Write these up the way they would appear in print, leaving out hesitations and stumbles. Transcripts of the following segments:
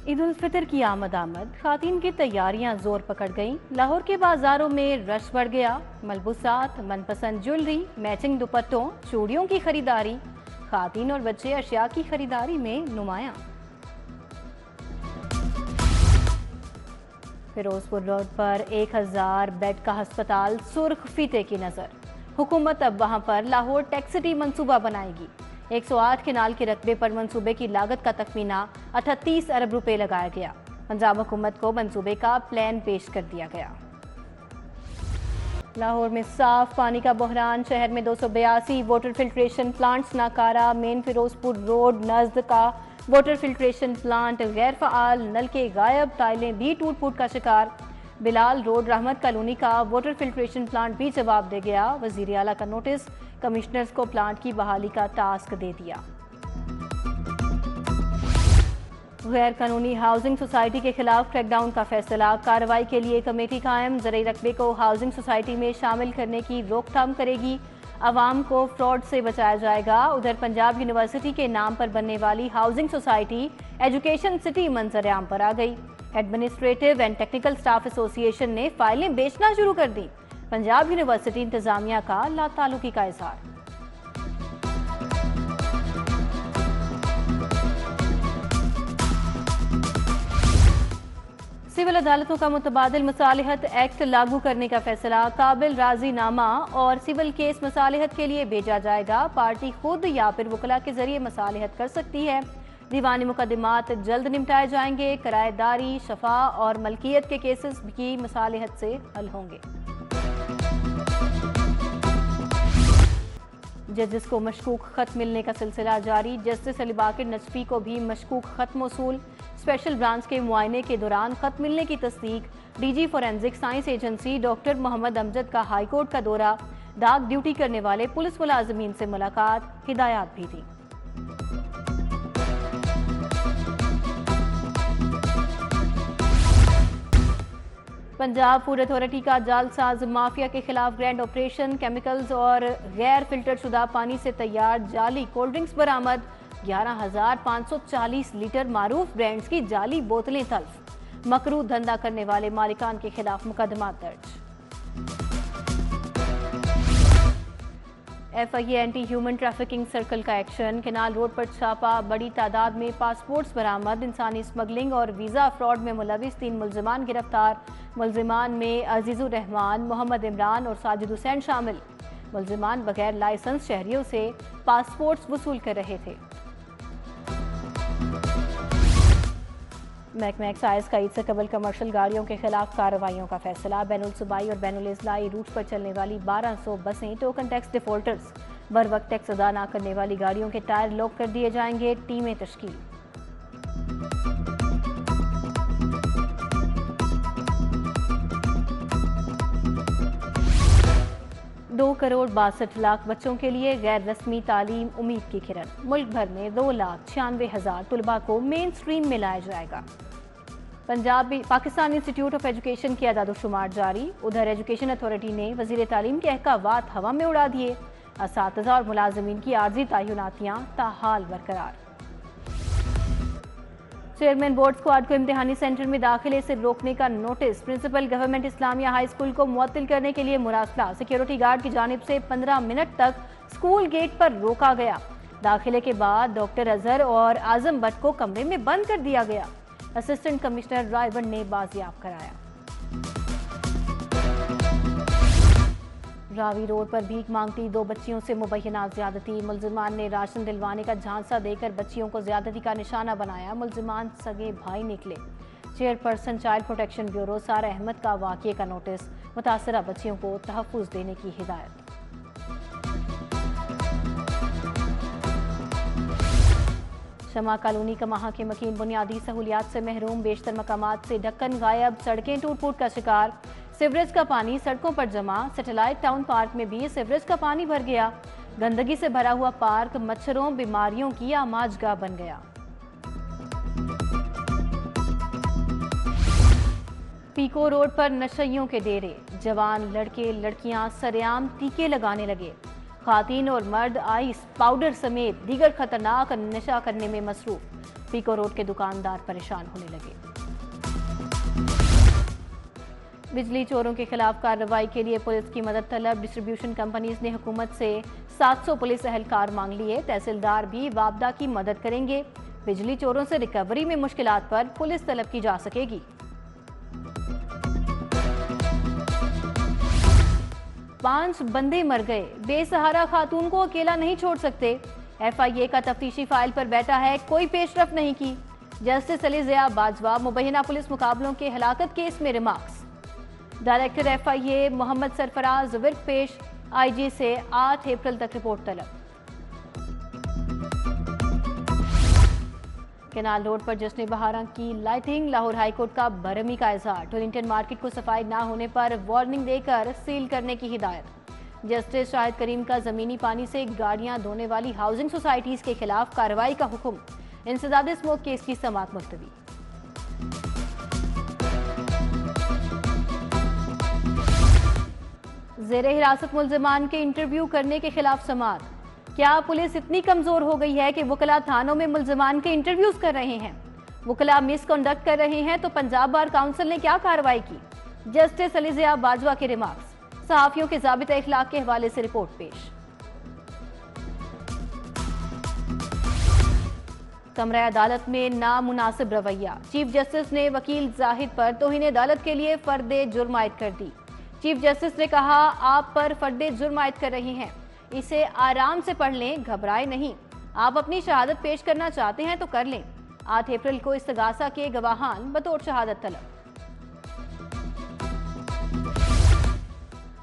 ईद उल फितर की आमद खातीन की तैयारियां जोर पकड़ गईं। लाहौर के बाजारों में रश बढ़ गया। मलबूसात, मनपसंद ज्वेलरी, मैचिंग दुपट्टों, चूड़ियों की खरीदारी, खातीन और बच्चे अशिया की खरीदारी में नुमायां। फिरोजपुर रोड पर 1000 बेड का अस्पताल सुर्ख फीते की नजर। हुकूमत अब वहां पर लाहौर टेक सिटी मंसूबा बनाएगी। 108 केनाल के रकबे पर मंसूबे की लागत का तखमीना 38 अरब रुपए लगाया गया। पंजाब हुकूमत को मंसूबे का प्लान पेश कर दिया गया। लाहौर में साफ पानी का बहरान। शहर में 282 वाटर फिल्ट्रेशन प्लांट्स नाकारा। मेन फिरोजपुर रोड नजद का वाटर फिल्ट्रेशन प्लांट गैर फ़ाल, नल के गायब, टाइलें भी टूट फूट का शिकार। बिलाल रोड रहमत कॉलोनी का वाटर फिल्ट्रेशन प्लांट भी जवाब दे गया। वजीर आला का नोटिस, कमिश्नर्स को प्लांट की बहाली का टास्क दे दिया। गैर कानूनी हाउसिंग सोसाइटी के खिलाफ क्रैकडाउन का फैसला। कार्रवाई के लिए कमेटी कायम। ज़रूरी रकबे को हाउसिंग सोसाइटी में शामिल करने की रोकथाम करेगी। आवाम को फ्रॉड से बचाया जाएगा। उधर पंजाब यूनिवर्सिटी के नाम पर बनने वाली हाउसिंग सोसाइटी एजुकेशन सिटी मंजर-ए-आम पर आ गई। Administrative and technical staff association ने फाइलें बेचना शुरू कर दी। पंजाब यूनिवर्सिटी इंतजामिया का लाताल्लुकी का इजहार। सिविल अदालतों का मुतबादिल मसालिहत एक्ट लागू करने का फैसला। काबिल राजीनामा और सिविल केस मसालिहत के लिए भेजा जाएगा। पार्टी खुद या फिर वकला के जरिए मसालिहत कर सकती है। दीवानी मुकदमात जल्द निपटाए जाएंगे। किराएदारी, शफा और मलकियत के केसेस की मसालिहत से हल होंगे। जजेस को मशकूक खत मिलने का सिलसिला जारी। जस्टिस अली बाकिर नजफी को भी मशकूक खत मौसूल। स्पेशल ब्रांच के मुआयने के दौरान खत मिलने की तस्दीक। DG forensic science agency doctor Mohammad Amjad का हाईकोर्ट का दौरा। डाक ड्यूटी करने वाले पुलिस मुलाजमीन से मुलाकात। हिदायत भी दी। पंजाब फूड अथॉरिटी का जालसाज माफिया के खिलाफ ग्रैंड ऑपरेशन। केमिकल्स और गैर फिल्टर शुदा पानी से तैयार जाली कोल्ड ड्रिंक्स बरामद। 11,540 लीटर मारूफ ब्रांड्स की जाली बोतलें तल्फ। मकरू धंधा करने वाले मालिकान के खिलाफ मुकदमा दर्ज। FIA anti human trafficking circle का एक्शन। केनाल रोड पर छापा। बड़ी तादाद में पासपोर्ट्स बरामद। इंसानी स्मगलिंग और वीज़ा फ्रॉड में मुलविस 3 मुलजिमान गिरफ्तार। मुलजिमान में अजीजुर रहमान, मोहम्मद इमरान और साजिद हुसैन शामिल। मुलजिमान बगैर लाइसेंस शहरियों से पासपोर्ट्स वसूल कर रहे थे। महकमा एक्साइज का ईद से कबल कमर्शियल गाड़ियों के खिलाफ कार्रवाइयों का फैसला। बैनुल सूबाई और बैनुल इजलाई रूट पर चलने वाली 1200 बसें टोकन टैक्स डिफॉल्टर्स बर वक्त टैक्स अदा न करने वाली गाड़ियों के टायर लॉक कर दिए जाएंगे। टीमें तश्कील। दो करोड़ 62 लाख बच्चों के लिए गैर रस्मी तालीम उम्मीद की किरण। मुल्क भर में 2,96,000 तुलबा को मेन स्ट्रीम में लाया जाएगा। पाकिस्तान इंस्टीट्यूट ऑफ एजुकेशन की अदाद-ओ-शुमार जारी। उधर एजुकेशन अथॉरिटी ने वजीर तालीम के अहकावात हवा में उड़ा दिए। असातिज़ा और मुलाजमीन की आर्जी तयनातियां ताहाल बरकरार। चेयरमैन बोर्ड स्क्वाड को इम्तिहानी सेंटर में दाखिले से रोकने का नोटिस। Principal government Islamia high school को मुअत्तिल करने के लिए मुरासला। सिक्योरिटी गार्ड की जानिब से 15 मिनट तक स्कूल गेट पर रोका गया। दाखिले के बाद डॉक्टर अजहर और आजम भट्ट को कमरे में बंद कर दिया गया। असिस्टेंट कमिश्नर रायबन ने बाजियाब कराया। रावी रोड पर भीख मांगती 2 बच्चियों से मुबैना ज्यादती। मुलजिमान ने राशन दिलवाने का झांसा देकर बच्चियों को ज्यादती का निशाना बनाया। मुलजिमान सगे भाई निकले। चेयरपर्सन चाइल्ड प्रोटेक्शन ब्यूरो सारा अहमद का वाक़ये का नोटिस। मुतासरा बच्चियों को तहफ़्फ़ुज़ देने की हिदायत। शमा कॉलोनी कमाहा के मकीन बुनियादी सहूलियात से महरूम। बेशतर मकामात से ढक्कन गायब। सड़कें टूट फूट का शिकार। सीवरेज का पानी सड़कों पर जमा। सैटेलाइट टाउन पार्क में भी सीवरेज का पानी भर गया। गंदगी से भरा हुआ पार्क मच्छरों बीमारियों की आमाजगाह बन गया। पीको रोड पर नशइयों के डेरे। जवान लड़के लड़कियां सरेआम टीके लगाने लगे। खातीन और मर्द आइस पाउडर समेत दीगर खतरनाक नशा करने में मसरूफ। पीको रोड के दुकानदार परेशान होने लगे। बिजली चोरों के खिलाफ कार्रवाई के लिए पुलिस की मदद तलब। डिस्ट्रीब्यूशन कंपनीज ने हुकूमत से 700 पुलिस एहलकार मांग लिए। तहसीलदार भी वापदा की मदद करेंगे। बिजली चोरों से रिकवरी में मुश्किलात पर पुलिस तलब की जा सकेगी। 5 बंदे मर गए, बेसहारा खातून को अकेला नहीं छोड़ सकते। FIA का तफ्तीशी फाइल पर बैठा है, कोई पेशरफ नहीं की। जस्टिस अली ज़िया बाजवा मुबैना पुलिस मुकाबलों के हलाकत केस में remarks. Director FIA Mohammad Sarfaraz Virk पेश। IG से 8 अप्रैल तक रिपोर्ट तलब। केनाल रोड पर जश्न बहारा की लाइटिंग। लाहौर हाईकोर्ट का बरहमी का इजहार। टोलिंगटन मार्केट को सफाई ना होने पर वार्निंग देकर सील करने की हिदायत। जस्टिस शाहिद करीम का जमीनी पानी से गाड़ियां धोने वाली हाउसिंग सोसाइटीज के खिलाफ कार्रवाई का हुक्म। इंसदाद स्मोक केस की समाअत मुलतवी। जेरे हिरासत मुल्जिमान के इंटरव्यू करने के खिलाफ समाअत। क्या पुलिस इतनी कमजोर हो गई है कि वकला थानों में मुल्जिमान के इंटरव्यूज कर रहे हैं? वकला मिसकंडक्ट कर रहे हैं तो पंजाब बार काउंसिल ने क्या कार्रवाई की? जस्टिस अली ज़िया बाजवा के रिमार्क्स। सहाफियों के ज़ाबिता इखलाक के हवाले से रिपोर्ट पेश। कमरा अदालत में नामुनासिब रवैया। चीफ जस्टिस ने वकील जाहिद पर तौहीन अदालत के लिए फर्दे जुर्म आयद कर दी। चीफ जस्टिस ने कहा, आप पर फर्दे जुर्म आयद कर रहे हैं, इसे आराम से पढ़ लें, घबराए नहीं। आप अपनी शहादत पेश करना चाहते हैं तो कर लें। 8 अप्रैल को इस्तगासा के गवाहान बतौर शहादत तलब।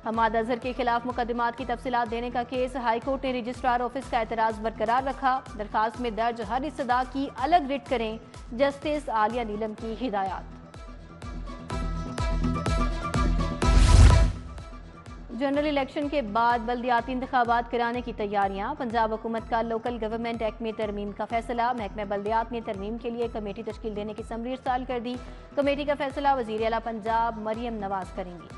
हमाद अजहर के खिलाफ मुकदमात की तफसीलात देने का केस। हाईकोर्ट ने रजिस्ट्रार ऑफिस का एतराज बरकरार रखा। दरखास्त में दर्ज हर इस्तदा की अलग रिट करें। जस्टिस आलिया नीलम की हिदायत। जनरल इलेक्शन के बाद बल्दियाती इंतखाबात कराने की तैयारियां। पंजाब हुकूमत का लोकल गवर्नमेंट एक्ट में तरमीम का फैसला। महकमा बल्दियात ने तरमीम के लिए कमेटी तश्कील देने की समरी इरसाल कर दी। कमेटी का फैसला वज़ीर आला पंजाब मरियम नवाज करेंगी।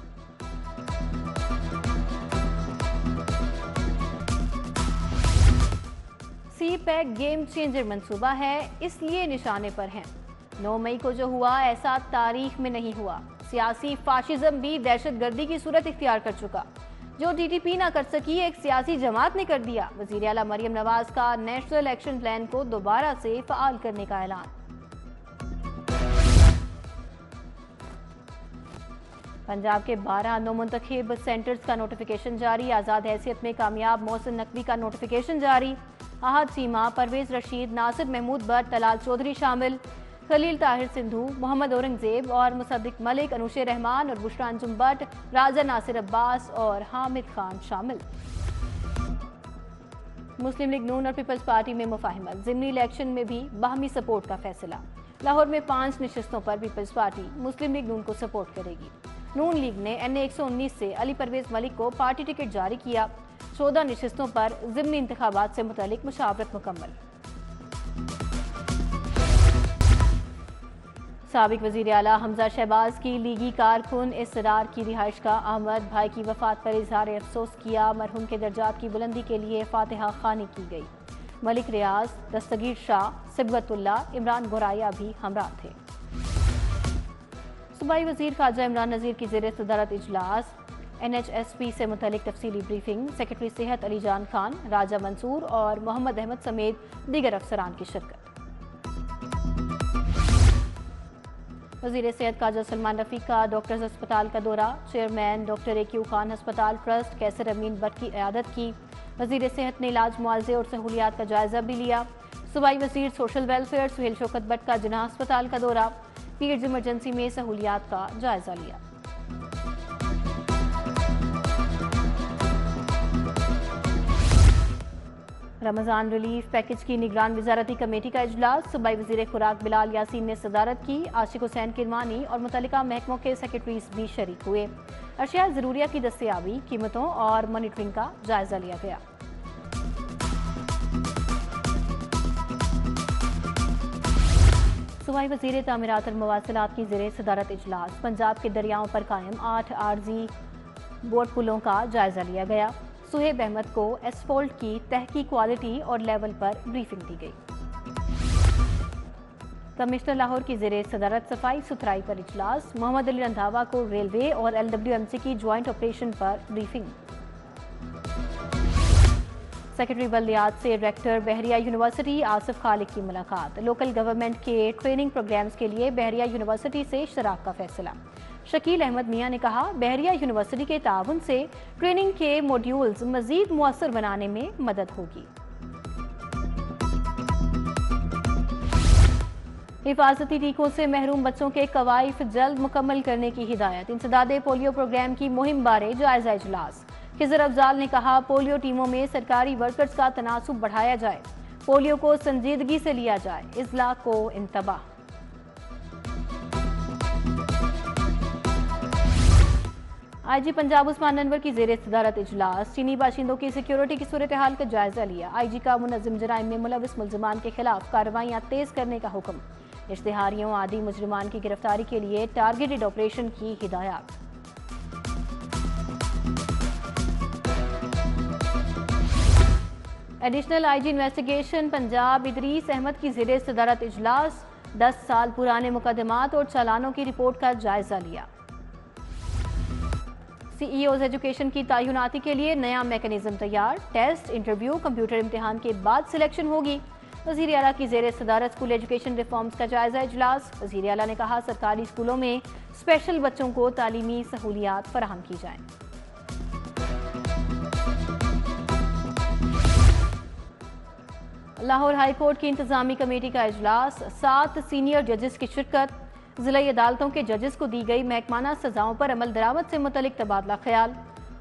CPEC गेम चेंजर मंसूबा है, इसलिए निशाने पर हैं। 9 मई को जो हुआ ऐसा तारीख में नहीं हुआ। सियासी फाशिज्म भी दहशतगर्दी की सूरत इख्तियार कर चुका। जो TTP ना कर सकी एक सियासी जमात ने कर दिया। वज़ीर आला मरियम नवाज का नेशनल एक्शन प्लान को दोबारा से फ़आल करने का ऐलान। पंजाब के 12 नौमुंतखब सेंटर्स का नोटिफिकेशन जारी। आज़ाद हैसियत में कामयाब मोहसिन नकवी का नोटिफिकेशन जारी। अहद सीमा, परवेज रशीद, नासिर महमूद भट्ट, तलाल चौधरी शामिल। खलील ताहिर सिंधु, मोहम्मद औरंगजेब और मुसद्दिक मलिक, अनुशे रहमान और बुशरा अंजुम भट्ट, राजा नासिर अब्बास और हामिद खान शामिल। मुस्लिम लीग नून और पीपल्स पार्टी में मुफाहिमत। ज़िमनी इलेक्शन में भी बाहमी सपोर्ट का फैसला। लाहौर में 5 नशिस्तों पर पीपल्स पार्टी मुस्लिम लीग नून को सपोर्ट करेगी। नून लीग ने NA 119 से अली परवेज मलिक को पार्टी टिकट जारी किया। 14 नशिस्तों पर ज़िमनी इंतखाबात से मुतालिक मुशावरत मुकम्मल। साबिक वज़ीर आला हमजा शहबाज की लीगी कारकुन इसरार की रिहाइश का। अहमद भाई की वफात पर इजहार अफसोस किया। मरहूम के दर्जात की बुलंदी के लिए फातिहा खानी की गई। मलिक रियाज, दस्तगीर शाह, सिबगतुल्ला, इमरान गोराया भी हमरा थे। सूबाई वज़ीर ख़ाजा इमरान नज़ीर की ज़ेर सदारत इजलास। NHSP से मुतल्लिक तफसीली ब्रीफिंग। सेक्रेटरी सेहत अली जान खान, राजा मंसूर और मोहम्मद अहमद समेत दीगर अफसरान की शिरकत। वज़ीर सेहत ख़ाजा सलमान रफ़ी का डॉक्टर्स अस्पताल का दौरा। चेयरमैन डॉक्टर AQ खान अस्पताल ट्रस्ट कैसर अमीन भट्ट की क़यादत की। वज़ीर सेहत ने इलाज, मुआवजे और सहूलियात का जायजा भी लिया। सूबाई वज़ीर सोशल वेलफेयर सुहेल शौकत भट्ट का जिन्ना अस्पताल का दौरा। पीड्स इमरजेंसी में सहूलियात का जायजा लिया। रमज़ान रिलीफ पैकेज की निगरान वजारती कमेटी का इजलास। सूबाई वज़ीर खुराक बिलाल यासीन ने सदारत की। आशिक हुसैन किरमानी और मुतल्लिका महकमों के सेक्रेटरीज भी शरीक हुए। अशिया ज़रूरिया की दस्तयाबी, कीमतों और मॉनिटरिंग का जायजा लिया गया। सूबाई वज़ीर तामीरात और मवासिलात की ज़ेर सदारत इजलास। पंजाब के दरियाओं पर कायम 8 आर्जी बोट पुलों का जायजा लिया गया। सुहेब अहमद को एसफॉल्ट की तहकी क्वालिटी और लेवल पर ब्रीफिंग दी गई। कमिश्नर लाहौर की ज़ेरे सदारत सफाई सुथराई पर इजलास। मोहम्मद अली रंधावा को रेलवे और LWMC की ज्वाइंट ऑपरेशन पर ब्रीफिंग। सेक्रेटरी बल्दियात से रेक्टर बहरिया यूनिवर्सिटी आसिफ खालिक की मुलाकात। लोकल गवर्नमेंट के ट्रेनिंग प्रोग्राम्स के लिए बहरिया यूनिवर्सिटी से इश्तराक का फैसला। शकील अहमद मियां ने कहा, बहरिया यूनिवर्सिटी के ताउन से ट्रेनिंग के मॉड्यूल्स मजीद मुअस्सर बनाने में मदद होगी। हिफाजती टीकों से महरूम बच्चों के कवायफ जल्द मुकम्मल करने की हिदायत। इंसदादे पोलियो प्रोग्राम की मुहिम बारे जायजा इजलास। खिजर अफजाल ने कहा, पोलियो टीमों में सरकारी वर्कर्स का तनासुब बढ़ाया जाए, पोलियो को संजीदगी से लिया जाए, इजला को इंतबाह। IG पंजाब उस्मान अनवर की ज़ेरे सदारत इजलास। चीनी बाशिंदों की सिक्योरिटी की सूरत हाल का जायजा लिया। IG का मुनज़्ज़िम जराइम में मुलविस मुल्ज़िमान के खिलाफ कार्रवाइयाँ तेज करने का हुक्म। इश्तिहारियों आदि मुजरिमान की गिरफ्तारी के लिए टारगेटेड ऑपरेशन की हिदायत। Additional IG investigation Punjab Idrees Ahmad की ज़ेरे सदारत इजलास। 10 साल पुराने मुकदमात और चालानों की रिपोर्ट का जायजा लिया। CEOs एजुकेशन की तैनाती के लिए नया मैकेनिज्म तैयार। टेस्ट, इंटरव्यू, कंप्यूटर इम्तिहान के बाद सिलेक्शन होगी। वज़ीर आला की ज़ेरे सदारत स्कूल एजुकेशन रिफॉर्म्स का जायजा इजलास। वज़ीर आला ने कहा, सरकारी स्कूलों में स्पेशल बच्चों को तालीमी सहूलियात फराहम की जाएं। लाहौर हाई कोर्ट की इंतजामी कमेटी का इजलास। 7 सीनियर जजेस की शिरकत। जिला अदालतों के जजेस को दी गई महकमाना सजाओं पर अमल दरामद से मुतलिक तबादला ख्याल।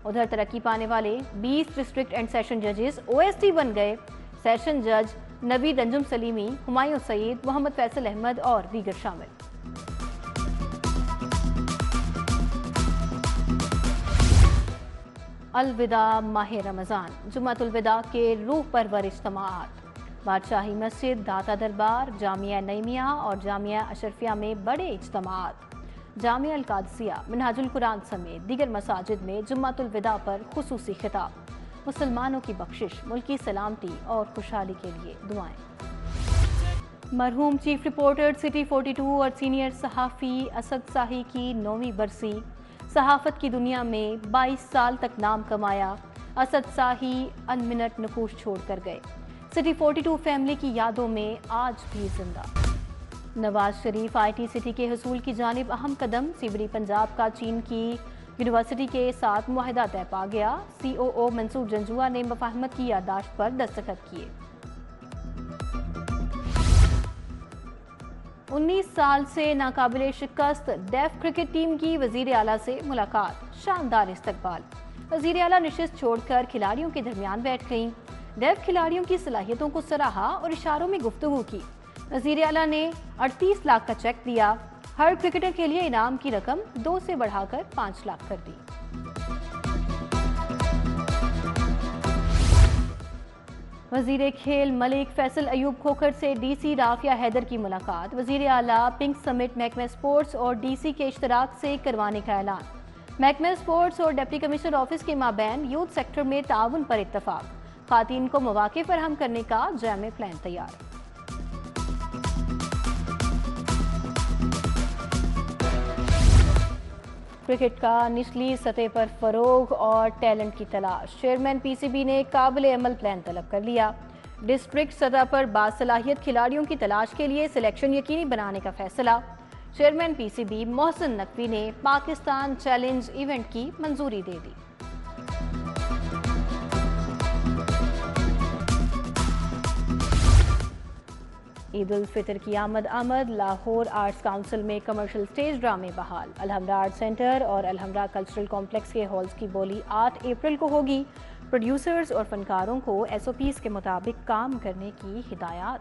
उधर तरक्की पाने वाले 20 डिस्ट्रिक्ट एंड सेशन जजेस OSD बन गए। सेशन जज नवीद अंजुम सलीमी, हुमायूं सईद, मोहम्मद फैसल अहमद और दीगर शामिल। अलविदा माह रमज़ान। जुम्मतुल विदा के रूह परवर इज्तिमाअत। बादशाही मस्जिद, दाता दरबार, जामिया नईमिया और जामिया अशरफिया में बड़े इज्तिमाअत। जामिया अल-कादसिया, मिनहाजुल कुरान समेत दीगर मसाजिद में जुम्मतुल विदा पर खुसूसी खिताब। मुसलमानों की बख्शिश, मुल्की सलामती और खुशहाली के लिए दुआएं। मरहूम चीफ रिपोर्टर सिटी 42 और सीनियर सहाफ़ी असद शाही की 9वीं बरसी। सहाफ़त की दुनिया में 22 साल तक नाम कमाया। असद शाही अनमिनट नकूश छोड़ कर गए। सिटी 42 फैमिली की यादों में आज भी जिंदा। नवाज शरीफ IT सिटी के हसूल की जानिब अहम कदम। सीबरी पंजाब का चीन की यूनिवर्सिटी के साथ मुआहिदा तय पा गया। COO मंसूर जंजुआ ने मुफाहमत की याददाश्त पर दस्तखत किए। 19 साल से नाकाबिले शिकस्त डेफ क्रिकेट टीम की वजीर आला से मुलाकात। शानदार इस्तकबाल। वजीर आला नशिस्त छोड़कर खिलाड़ियों के दरमियान बैठ गईं। डेफ खिलाड़ियों की सलाहियतों को सराहा और इशारों में गुफ्तगू की। वजीर आला ने 38 लाख का चेक दिया। हर क्रिकेटर के लिए इनाम की रकम 2 से बढ़ाकर 5 लाख कर दी। वजीर खेल मलिक फैसल अयूब खोखर से DC राफिया हैदर की मुलाकात। वजीर आला पिंक समिट महकमा स्पोर्ट्स और DC के इश्तराक से करवाने का ऐलान। महकमा स्पोर्ट्स और डिप्टी कमिश्नर ऑफिस के माबैन यूथ सेक्टर में ताउन पर इत्तफाक। खातीन को मौके फराहम करने का जामे प्लान तैयार। क्रिकेट का निचली सतह पर फरोग और टैलेंट की तलाश। चेयरमैन PCB ने काबिल अमल प्लान तलब कर लिया। डिस्ट्रिक्ट सतह पर बासलाहियत खिलाड़ियों की तलाश के लिए सिलेक्शन यकीनी बनाने का फैसला। चेयरमैन PCB मोहसिन नकवी ने पाकिस्तान चैलेंज इवेंट की मंजूरी दे दी। ईद उल फितर की आमद। लाहौर आर्ट्स काउंसिल में कमर्शियल स्टेज ड्रामे बहाल। अलहमरा आर्ट सेंटर और अलहमरा कल्चरल कॉम्प्लेक्स के हॉल्स की बोली 8 अप्रैल को होगी। प्रोड्यूसर्स और फनकारों को SOPs के मुताबिक काम करने की हिदायत।